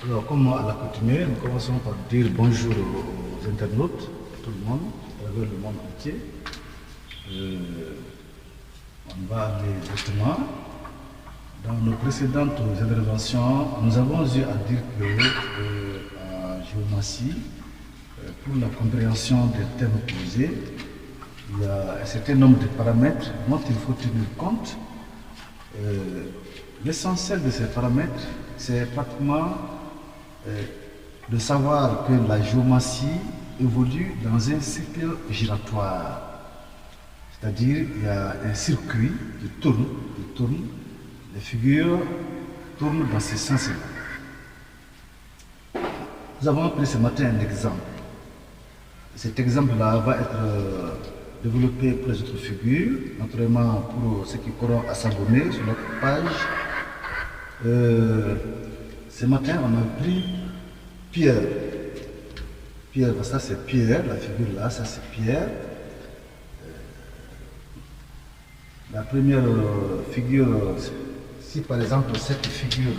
Alors, comme à l'accoutumée, nous commençons par dire bonjour aux internautes, tout le monde, à travers le monde entier. On va aller directement. Dans nos précédentes interventions, nous avons eu à dire que en géomancie, pour la compréhension des thèmes posés, il y a un certain nombre de paramètres dont il faut tenir compte. L'essentiel de ces paramètres, c'est pratiquement de savoir que la géomancie évolue dans un cycle giratoire. C'est-à-dire qu'il y a un circuit qui tourne, les figures tournent dans ce sens-là. Nous avons pris ce matin un exemple. Cet exemple-là va être développé pour les autres figures, naturellement pour ceux qui auront à s'abonner sur notre page. Ce matin, on a pris Pierre. Pierre, ça c'est Pierre, la figure là, ça c'est Pierre. La première figure, si par exemple cette figure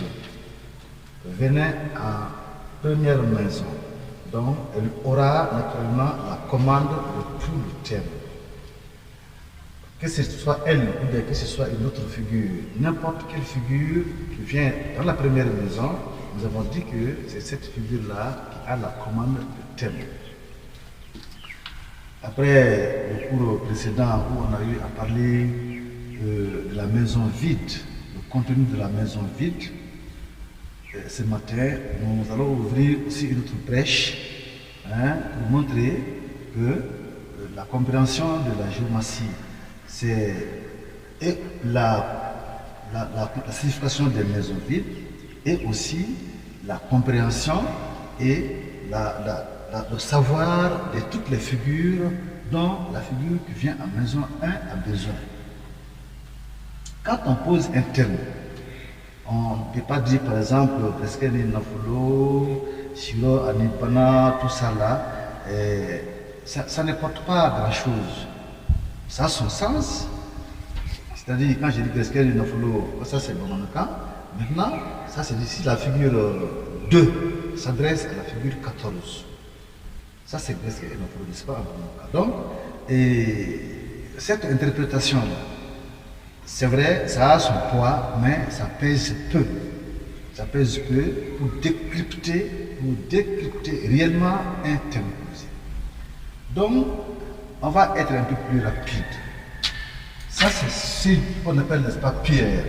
venait en première maison, donc elle aura naturellement la commande de tout le thème. Que ce soit elle ou bien que ce soit une autre figure, n'importe quelle figure qui vient dans la première maison, nous avons dit que c'est cette figure-là qui a la commande de thème. Après le cours précédent où on a eu à parler de la maison vide, le contenu de la maison vide, ce matin, nous allons ouvrir aussi une autre brèche pour montrer que la compréhension de la géomancie, c'est la signification des maisons vides et aussi la compréhension et le savoir de toutes les figures dont la figure qui vient en maison 1 a besoin. Quand on pose un terme, on ne peut pas dire par exemple Greskeni Nafulo, Shiro Anipana, tout ça là, ça ne porte pas grand chose. Ça a son sens. C'est-à-dire, quand je dis Greskeni Nafulo, ça c'est Bamanaka. Maintenant, ça c'est ici la figure 2 s'adresse à la figure 14. Ça c'est Greskeni Nafulo, n'est-ce pas? Donc, cette interprétation-là, c'est vrai, ça a son poids, mais ça pèse peu. Ça pèse peu pour décrypter réellement un thème posé. Donc, on va être un peu plus rapide. Ça, c'est ce qu'on appelle, n'est-ce pas, Pierre.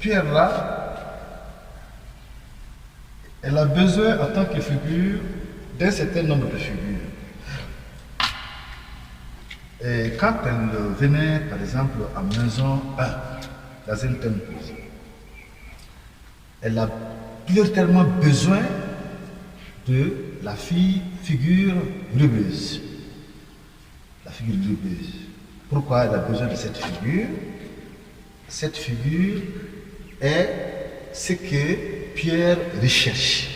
Pierre, là, elle a besoin, en tant que figure, d'un certain nombre de figures. Et quand elle venait, par exemple, à maison 1, dans un thème posé, elle a prioritairement besoin de la figure rubeuse. La figure rubeuse. Pourquoi elle a besoin de cette figure? Cette figure est ce que Pierre recherche.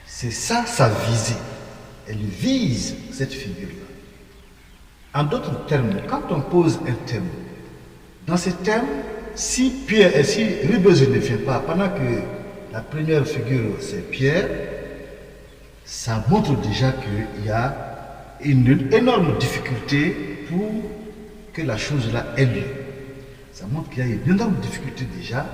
C'est ça sa visée. Elle vise cette figure-là. En d'autres termes, quand on pose un thème, dans ce thème, si Rubeuse ne vient pas, pendant que la première figure c'est Pierre, ça montre déjà qu'il y a une énorme difficulté pour que la chose là ait lieu. Ça montre qu'il y a une énorme difficulté déjà